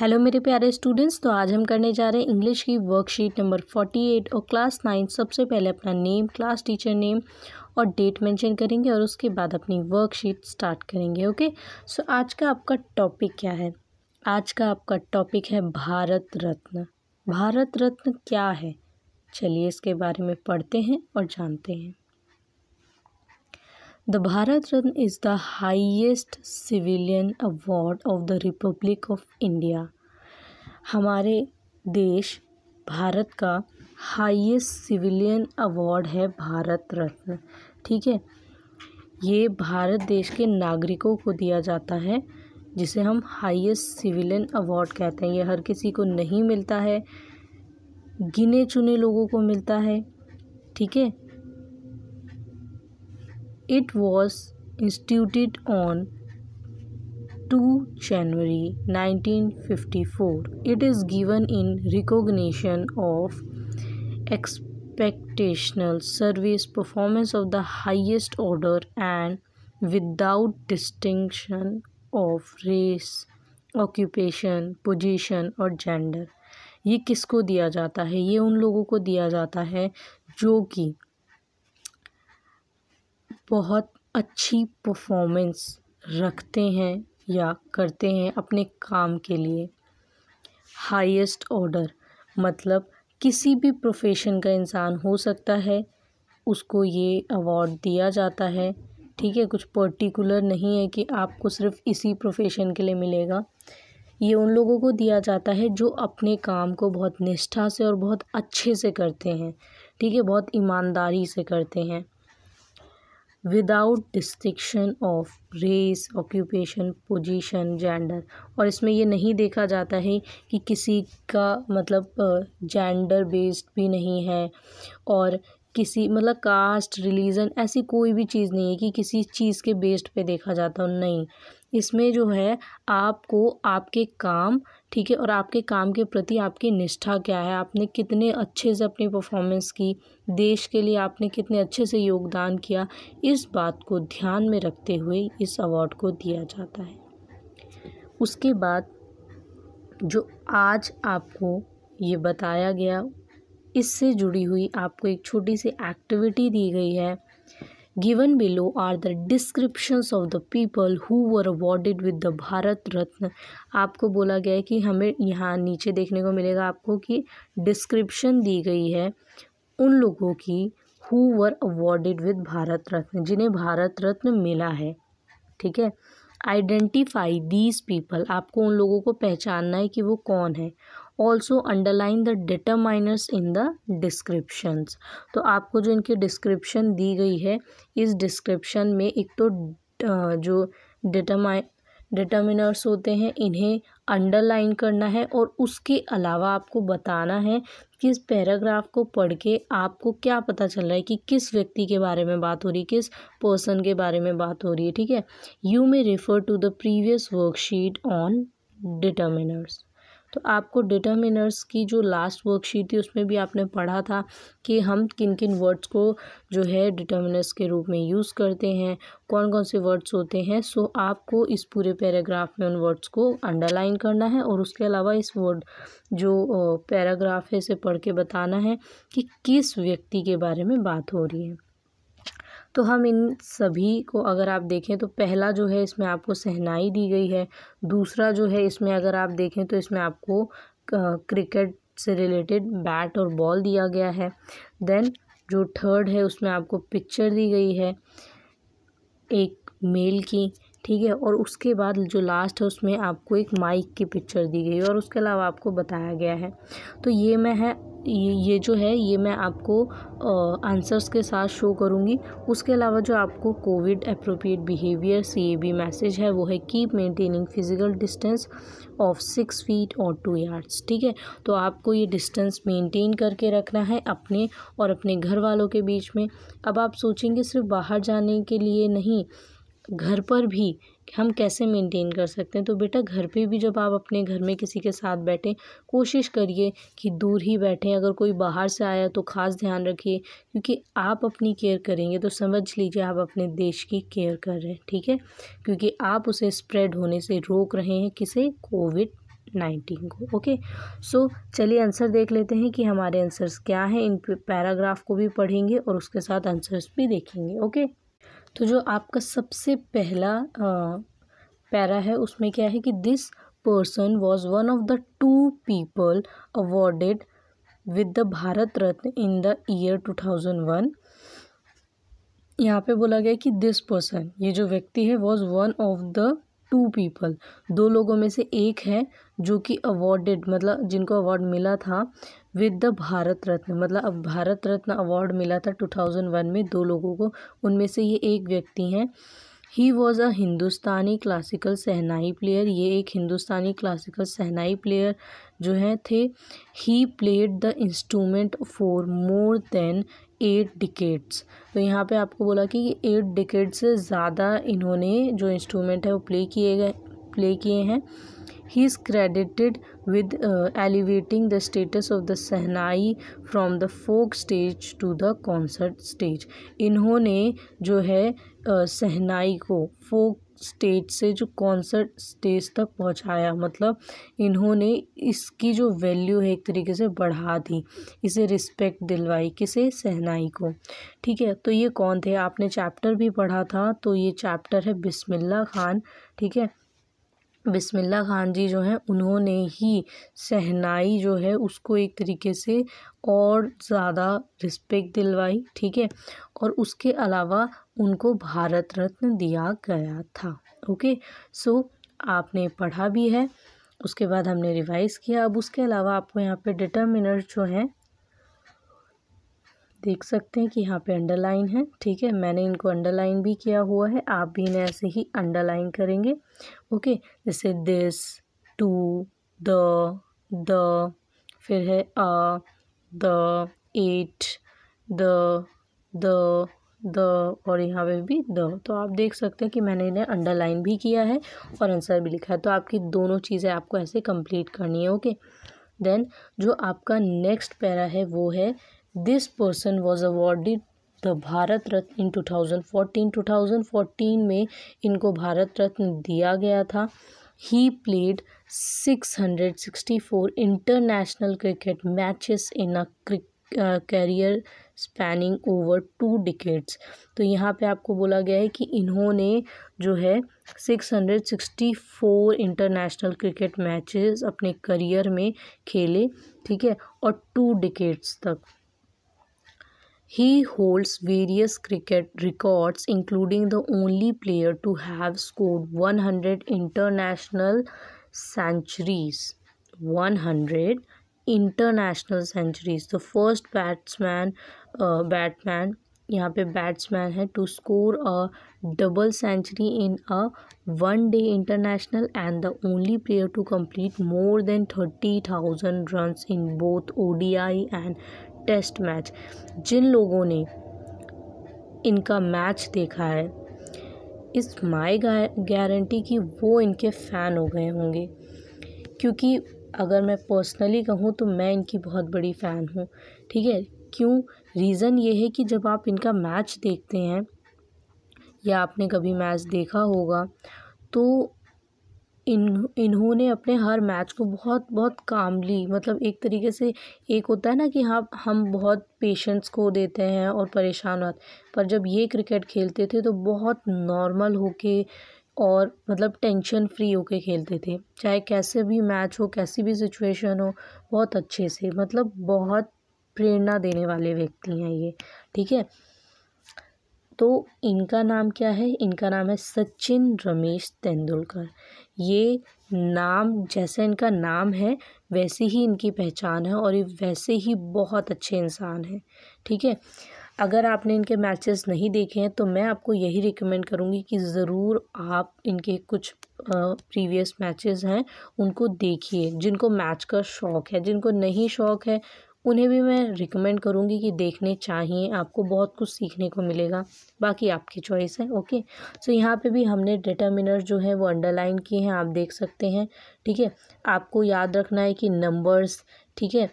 Hello मेरे प्यारे students. तो आज हम करने जा रहे हैं इंग्लिश की वर्कशीट नंबर 48 और क्लास 9। सबसे पहले अपना नेम, क्लास टीचर नेम और डेट मेंशन करेंगे और उसके बाद अपनी वर्कशीट स्टार्ट करेंगे। ओके, सो आज का आपका टॉपिक क्या है? आज का आपका टॉपिक है भारत रत्न। भारत रत्न क्या है? चलिए इसके बारे में पढ़ते हैं और जानते हैं। The Bharat Ratna is the highest civilian award of the Republic of India. हमारे देश भारत का हाईएस्ट सिविलियन अवार्ड है भारत रत्न। ठीक है, ये भारत देश के नागरिकों को दिया जाता है, जिसे हम हाईएस्ट सिविलियन अवार्ड कहते हैं। ये हर किसी को नहीं मिलता है, गिने चुने लोगों को मिलता है। ठीक है, It was instituted on 2 January 1954. It is given in recognition of exceptional service performance of the highest order and without distinction of race, occupation, position और gender. ये किसको दिया जाता है? ये उन लोगों को दिया जाता है जो कि बहुत अच्छी परफॉर्मेंस रखते हैं या करते हैं अपने काम के लिए। हाईएस्ट ऑर्डर मतलब किसी भी प्रोफेशन का इंसान हो सकता है, उसको ये अवार्ड दिया जाता है। ठीक है, कुछ पर्टिकुलर नहीं है कि आपको सिर्फ इसी प्रोफेशन के लिए मिलेगा। ये उन लोगों को दिया जाता है जो अपने काम को बहुत निष्ठा से और बहुत अच्छे से करते हैं। ठीक है, बहुत ईमानदारी से करते हैं। Without distinction of race, occupation, position, gender. और इसमें ये नहीं देखा जाता है कि किसी का मतलब जेंडर बेस्ड भी नहीं है और किसी मतलब कास्ट, रिलीजन, ऐसी कोई भी चीज़ नहीं है कि किसी चीज़ के बेस्ड पे देखा जाता हो। नहीं, इसमें जो है आपको आपके काम, ठीक है, और आपके काम के प्रति आपकी निष्ठा क्या है, आपने कितने अच्छे से अपनी परफॉर्मेंस की, देश के लिए आपने कितने अच्छे से योगदान किया, इस बात को ध्यान में रखते हुए इस अवार्ड को दिया जाता है। उसके बाद जो आज आपको ये बताया गया, इससे जुड़ी हुई आपको एक छोटी सी एक्टिविटी दी गई है। Given below are the descriptions of the people who were awarded with the Bharat Ratna. आपको बोला गया है कि हमें यहाँ नीचे देखने को मिलेगा आपको कि डिस्क्रिप्शन दी गई है उन लोगों की who were awarded with Bharat Ratna, जिन्हें भारत रत्न मिला है। ठीक है, आइडेंटिफाई दीज पीपल, आपको उन लोगों को पहचानना है कि वो कौन है। Also underline the determiners in the descriptions. तो आपको जो इनकी डिस्क्रिप्शन दी गई है, इस डिस्क्रिप्शन में एक तो जो डिटरमिनर्स होते हैं इन्हें अंडरलाइन करना है और उसके अलावा आपको बताना है कि इस पैराग्राफ को पढ़ के आपको क्या पता चल रहा है कि किस व्यक्ति के बारे में बात हो रही है, किस पर्सन के बारे में बात हो रही है। ठीक है, you may refer to the previous worksheet on determiners. तो आपको डिटरमिनर्स की जो लास्ट वर्कशीट थी उसमें भी आपने पढ़ा था कि हम किन किन वर्ड्स को जो है डिटरमिनर्स के रूप में यूज़ करते हैं, कौन कौन से वर्ड्स होते हैं। सो आपको इस पूरे पैराग्राफ में उन वर्ड्स को अंडरलाइन करना है और उसके अलावा इस वर्ड जो पैराग्राफ है इसे पढ़ के बताना है कि किस व्यक्ति के बारे में बात हो रही है। तो हम इन सभी को अगर आप देखें तो पहला जो है इसमें आपको शहनाई दी गई है। दूसरा जो है इसमें अगर आप देखें तो इसमें आपको क्रिकेट से रिलेटेड बैट और बॉल दिया गया है। देन जो थर्ड है उसमें आपको पिक्चर दी गई है एक मेल की। ठीक है, और उसके बाद जो लास्ट है उसमें आपको एक माइक की पिक्चर दी गई है और उसके अलावा आपको बताया गया है। तो ये जो है ये मैं आपको आंसर्स के साथ शो करूँगी। उसके अलावा जो आपको Covid appropriate behaviour CAB message है वो है keep maintaining physical distance of 6 feet और 2 यार्ड्स। ठीक है, तो आपको ये डिस्टेंस मेंटेन करके रखना है अपने और अपने घर वालों के बीच में। अब आप सोचेंगे सिर्फ बाहर जाने के लिए नहीं, घर पर भी हम कैसे मेंटेन कर सकते हैं। तो बेटा घर पे भी जब आप अपने घर में किसी के साथ बैठें, कोशिश करिए कि दूर ही बैठें। अगर कोई बाहर से आया तो ख़ास ध्यान रखिए, क्योंकि आप अपनी केयर करेंगे तो समझ लीजिए आप अपने देश की केयर कर रहे हैं। ठीक है, क्योंकि आप उसे स्प्रेड होने से रोक रहे हैं, किसे? 2019 को। ओके, सो चलिए आंसर देख लेते हैं कि हमारे आंसर्स क्या हैं। इन पैराग्राफ को भी पढ़ेंगे और उसके साथ आंसर्स भी देखेंगे। ओके, तो जो आपका सबसे पहला पैरा है उसमें क्या है कि this person was one of the 2 people awarded with the Bharat Ratna in the year 2001। यहाँ पे बोला गया कि दिस पर्सन, ये जो व्यक्ति है, was one of the 2 people, 2 लोगों में से एक है जो कि अवॉर्डेड, मतलब जिनको अवार्ड मिला था विद द भारत रत्न, मतलब अब भारत रत्न अवार्ड मिला था 2001 में 2 लोगों को, उनमें से ये एक व्यक्ति हैं। He was a Hindustani classical shehnai player, ये एक हिंदुस्तानी क्लासिकल शहनाई प्लेयर जो हैं थे। He played the instrument for more than 8 decades, तो यहाँ पे आपको बोला कि 8 डिकेड से ज़्यादा इन्होंने जो इंस्ट्रूमेंट है वो प्ले किए हैं। He is credited with elevating the status of the shehnai from the folk stage to the concert stage, इन्होंने जो है शहनाई को फोक स्टेज से जो कॉन्सर्ट स्टेज तक पहुंचाया, मतलब इन्होंने इसकी जो वैल्यू है एक तरीके से बढ़ा दी, इसे रिस्पेक्ट दिलवाई, किसे, शहनाई को। ठीक है, तो ये कौन थे, आपने चैप्टर भी पढ़ा था, तो ये चैप्टर है बिस्मिल्लाह खान। ठीक है, बिस्मिल्लाह खान जी जो हैं उन्होंने ही शहनाई जो है उसको एक तरीके से और ज़्यादा रिस्पेक्ट दिलवाई। ठीक है, और उसके अलावा उनको भारत रत्न दिया गया था। ओके, सो आपने पढ़ा भी है, उसके बाद हमने रिवाइज किया। अब उसके अलावा आपको यहाँ पे डिटर्मिनर जो है देख सकते हैं कि यहाँ पे अंडरलाइन है। ठीक है, मैंने इनको अंडरलाइन भी किया हुआ है, आप भी इन्हें ऐसे ही अंडरलाइन करेंगे। ओके, जैसे दिस, टू, द, फिर है अ, द, एट, द और यहाँ पे भी द, तो आप देख सकते हैं कि मैंने इन्हें अंडरलाइन भी किया है और आंसर भी लिखा है। तो आपकी दोनों चीज़ें आपको ऐसे कंप्लीट करनी है। ओके, देन जो आपका नेक्स्ट पैरा है वो है this person was awarded the Bharat Ratna in 2014। 2014 में इनको भारत रत्न दिया गया था। He played 664 international cricket matches in a career spanning over 2 decades, तो यहाँ पे आपको बोला गया है कि इन्होंने जो है 664 इंटरनेशनल क्रिकेट मैचेस अपने करियर में खेले। ठीक है, और 2 डिकेड्स तक। He holds various cricket records, including the only player to have scored 100 international centuries. 100 international centuries. The first batsman यहाँ पे बैट्समैन है to score a double century in a 1 day international and the only player to complete more than 30,000 runs in both ODI and test match. जिन लोगों ने इनका match देखा है, is my guarantee कि वो इनके फ़ैन हो गए होंगे, क्योंकि अगर मैं पर्सनली कहूँ तो मैं इनकी बहुत बड़ी फ़ैन हूँ। ठीक है, क्यों, रीज़न ये है कि जब आप इनका मैच देखते हैं या आपने कभी मैच देखा होगा तो इन्होंने अपने हर मैच को बहुत बहुत कामली, मतलब एक तरीके से, एक होता है ना कि हाँ हम बहुत पेशेंस को देते हैं और परेशान होते, पर जब ये क्रिकेट खेलते थे तो बहुत नॉर्मल होके और मतलब टेंशन फ्री होके खेलते थे, चाहे कैसे भी मैच हो, कैसी भी सिचुएशन हो, बहुत अच्छे से, मतलब बहुत प्रेरणा देने वाले व्यक्ति हैं ये। ठीक है, तो इनका नाम क्या है, इनका नाम है सचिन रमेश तेंदुलकर। ये नाम, जैसा इनका नाम है वैसे ही इनकी पहचान है और ये वैसे ही बहुत अच्छे इंसान हैं। ठीक है, अगर आपने इनके मैचेस नहीं देखे हैं तो मैं आपको यही रिकमेंड करूँगी कि ज़रूर आप इनके कुछ प्रीवियस मैचेस हैं उनको देखिए, जिनको मैच का शौक़ है। जिनको नहीं शौक़ है उन्हें भी मैं रिकमेंड करूँगी कि देखने चाहिए, आपको बहुत कुछ सीखने को मिलेगा, बाकी आपकी चॉइस है। ओके, सो यहाँ पे भी हमने डिटर्मिनर जो है वो अंडरलाइन किए हैं, आप देख सकते हैं। ठीक है, आपको याद रखना है कि नंबर्स, ठीक है,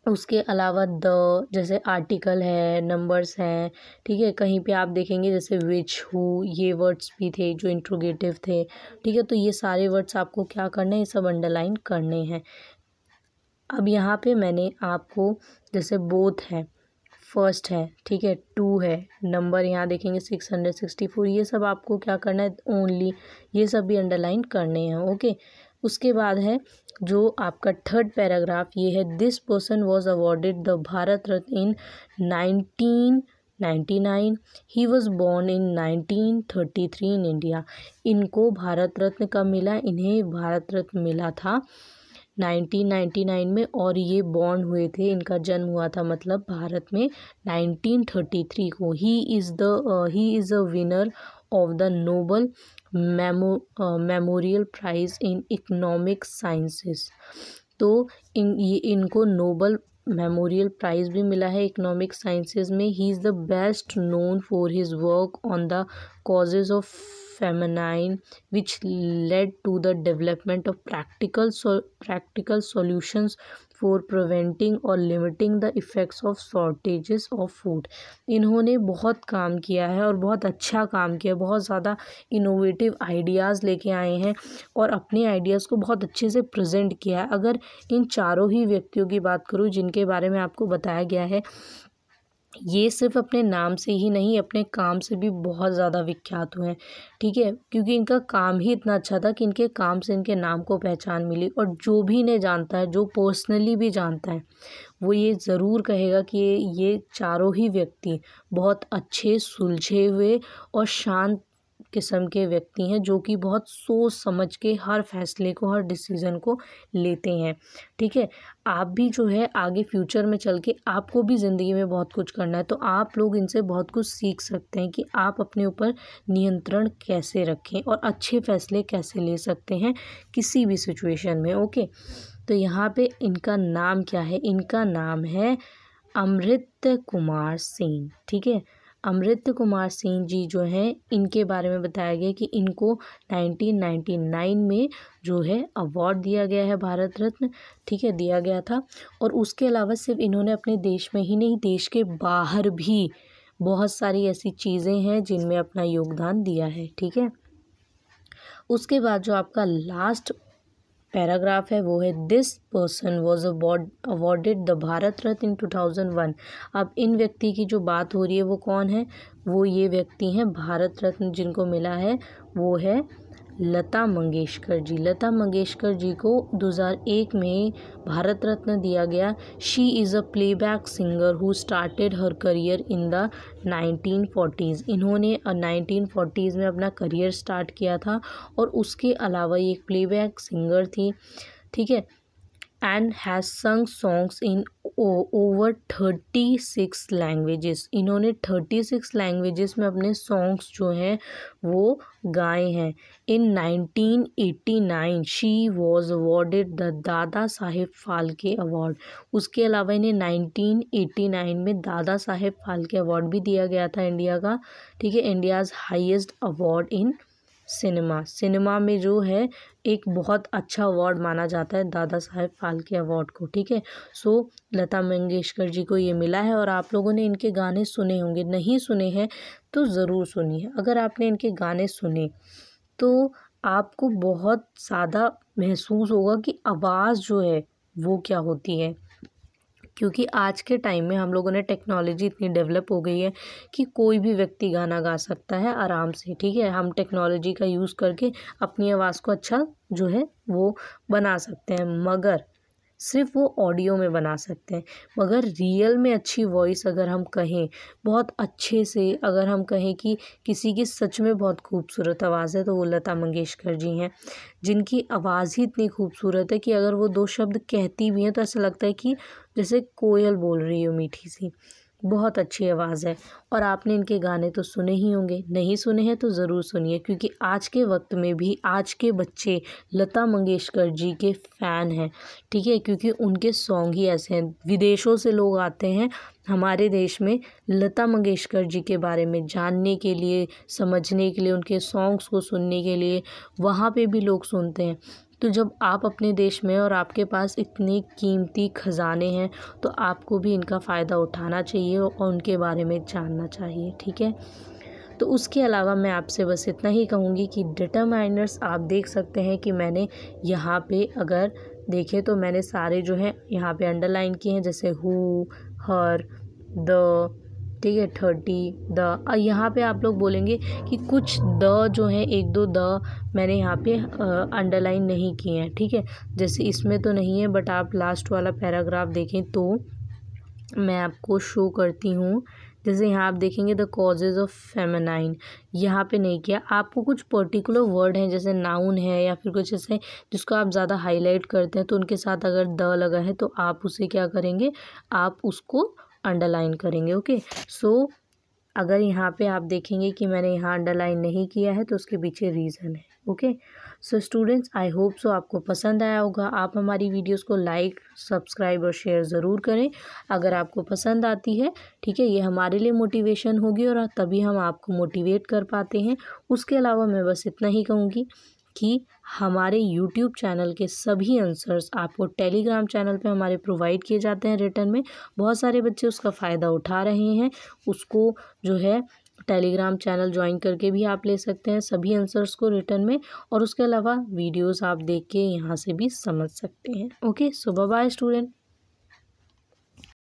उसके अलावा द जैसे आर्टिकल है, नंबर्स हैं, ठीक है। कहीं पे आप देखेंगे जैसे विच, हु, ये वर्ड्स भी थे जो इंट्रोगेटिव थे, ठीक है। तो ये सारे वर्ड्स आपको क्या करने हैं, ये सब अंडरलाइन करने हैं। अब यहाँ पे मैंने आपको जैसे बोथ है, फर्स्ट है, ठीक है, टू है, नंबर यहाँ देखेंगे 664, ये सब आपको क्या करना है, ओनली, ये सब भी अंडरलाइन करने हैं, ओके। उसके बाद है जो आपका थर्ड पैराग्राफ, ये है this person was awarded the Bharat Ratna in 1999, he was born in 1933 in India. इनको भारत रत्न कब मिला, इन्हें भारत रत्न मिला था 1999 में, और ये बॉर्न हुए थे, इनका जन्म हुआ था मतलब भारत में 1933 को। He is a winner of the Nobel memorial prize in economic sciences. तो इनको नोबल मेमोरियल प्राइज़ भी मिला है इकोनॉमिक साइंसेज में। He is the best known for his work on the causes of feminine which led to the development of practical solutions for preventing or limiting the effects of shortages of food। इन्होंने बहुत काम किया है और बहुत अच्छा काम किया, बहुत ज़्यादा इनोवेटिव आइडियाज़ लेके आए हैं और अपने आइडियाज़ को बहुत अच्छे से प्रेजेंट किया है। अगर इन चारों ही व्यक्तियों की बात करूँ जिनके बारे में आपको बताया गया है, ये सिर्फ अपने नाम से ही नहीं, अपने काम से भी बहुत ज़्यादा विख्यात हुए हैं, ठीक है। क्योंकि इनका काम ही इतना अच्छा था कि इनके काम से इनके नाम को पहचान मिली। और जो भी इन्हें जानता है, जो पर्सनली भी जानता है, वो ये ज़रूर कहेगा कि ये चारों ही व्यक्ति बहुत अच्छे, सुलझे हुए और शांत किस्म के व्यक्ति हैं, जो कि बहुत सोच समझ के हर फैसले को, हर डिसीज़न को लेते हैं, ठीक है। आप भी जो है आगे फ्यूचर में चल के आपको भी ज़िंदगी में बहुत कुछ करना है, तो आप लोग इनसे बहुत कुछ सीख सकते हैं कि आप अपने ऊपर नियंत्रण कैसे रखें और अच्छे फैसले कैसे ले सकते हैं किसी भी सिचुएशन में, ओके। तो यहाँ पे इनका नाम क्या है, इनका नाम है अमृत कुमार सिंह, ठीक है। अमृत कुमार सिंह जी जो हैं, इनके बारे में बताया गया कि इनको 1999 में जो है अवार्ड दिया गया है, भारत रत्न, ठीक है, दिया गया था। और उसके अलावा सिर्फ इन्होंने अपने देश में ही नहीं, देश के बाहर भी बहुत सारी ऐसी चीज़ें हैं जिनमें अपना योगदान दिया है, ठीक है। उसके बाद जो आपका लास्ट पैराग्राफ है वो है this person was awarded the Bharat Ratna in 2001। अब इन व्यक्ति की जो बात हो रही है वो कौन है, वो ये व्यक्ति हैं भारत रत्न जिनको मिला है, वो है लता मंगेशकर जी। लता मंगेशकर जी को 2001 में भारत रत्न दिया गया। She is a playback singer who started her career in the 1940s। इन्होंने 1940s में अपना करियर स्टार्ट किया था और उसके अलावा ये एक प्लेबैक सिंगर थी, ठीक है। एंड हैज़ संग सॉन्ग्स इन ओवर 36 लैंग्वेजेस। इन्होंने 36 लैंग्वेजेस में अपने सॉन्ग्स जो हैं वो गाए हैं। इन 1989 she was awarded the Dada Saheb Phalke award. उसके अलावा इन्हें 1989 में दादा साहेब फाल्के अवार्ड भी दिया गया था इंडिया का, ठीक है। India's highest award in cinema में जो है एक बहुत अच्छा अवार्ड माना जाता है दादा साहेब फाल्के अवार्ड को, ठीक है। सो लता मंगेशकर जी को ये मिला है और आप लोगों ने इनके गाने सुने होंगे, नहीं सुने हैं तो ज़रूर सुनिए। अगर आपने इनके गाने सुने तो आपको बहुत ज़्यादा महसूस होगा कि आवाज़ जो है वो क्या होती है। क्योंकि आज के टाइम में हम लोगों ने टेक्नोलॉजी इतनी डेवलप हो गई है कि कोई भी व्यक्ति गाना गा सकता है आराम से, ठीक है। हम टेक्नोलॉजी का यूज़ करके अपनी आवाज़ को अच्छा जो है वो बना सकते हैं, मगर सिर्फ वो ऑडियो में बना सकते हैं। मगर रियल में अच्छी वॉइस अगर हम कहें, बहुत अच्छे से अगर हम कहें कि किसी की सच में बहुत खूबसूरत आवाज़ है, तो वो लता मंगेशकर जी हैं, जिनकी आवाज़ ही इतनी खूबसूरत है कि अगर वो दो शब्द कहती भी हैं तो ऐसा लगता है कि जैसे कोयल बोल रही हो मीठी सी। बहुत अच्छी आवाज़ है और आपने इनके गाने तो सुने ही होंगे, नहीं सुने हैं तो ज़रूर सुनिए, क्योंकि आज के वक्त में भी आज के बच्चे लता मंगेशकर जी के फ़ैन हैं, ठीक है। क्योंकि उनके सॉन्ग ही ऐसे हैं, विदेशों से लोग आते हैं हमारे देश में लता मंगेशकर जी के बारे में जानने के लिए, समझने के लिए, उनके सॉन्ग्स को सुनने के लिए, वहाँ पे भी लोग सुनते हैं। तो जब आप अपने देश में और आपके पास इतने कीमती खजाने हैं तो आपको भी इनका फ़ायदा उठाना चाहिए और उनके बारे में जानना चाहिए, ठीक है। तो उसके अलावा मैं आपसे बस इतना ही कहूँगी कि डिटरमाइनर्स आप देख सकते हैं कि मैंने यहाँ पे अगर देखें तो मैंने सारे जो हैं यहाँ पे अंडरलाइन किए हैं, जैसे हु, हर, द, ठीक है, 30 द। यहाँ पे आप लोग बोलेंगे कि कुछ द जो है, एक दो द मैंने यहाँ पे अंडरलाइन नहीं किए हैं, ठीक है। जैसे इसमें तो नहीं है, बट आप लास्ट वाला पैराग्राफ देखें तो मैं आपको शो करती हूँ। जैसे यहाँ आप देखेंगे द कॉजेज़ ऑफ फेमिनाइन, यहाँ पे नहीं किया। आपको कुछ पर्टिकुलर वर्ड हैं जैसे नाउन है या फिर कुछ ऐसे जिसको आप ज़्यादा हाईलाइट करते हैं तो उनके साथ अगर द लगा है तो आप उसे क्या करेंगे, आप उसको अंडरलाइन करेंगे। ओके, सो अगर यहाँ पे आप देखेंगे कि मैंने यहाँ अंडरलाइन नहीं किया है तो उसके पीछे रीज़न है। Okay, so students, I hope so आपको पसंद आया होगा। आप हमारी वीडियोस को लाइक, सब्सक्राइब और शेयर ज़रूर करें अगर आपको पसंद आती है, ठीक है। ये हमारे लिए मोटिवेशन होगी और तभी हम आपको मोटिवेट कर पाते हैं। उसके अलावा मैं बस इतना ही कहूँगी कि हमारे यूट्यूब चैनल के सभी आंसर्स आपको टेलीग्राम चैनल पे हमारे प्रोवाइड किए जाते हैं रिटर्न में। बहुत सारे बच्चे उसका फ़ायदा उठा रहे हैं, उसको जो है टेलीग्राम चैनल ज्वाइन करके भी आप ले सकते हैं सभी आंसर्स को रिटर्न में, और उसके अलावा वीडियोस आप देख के यहाँ से भी समझ सकते हैं। ओके, सो बाय बाय स्टूडेंट।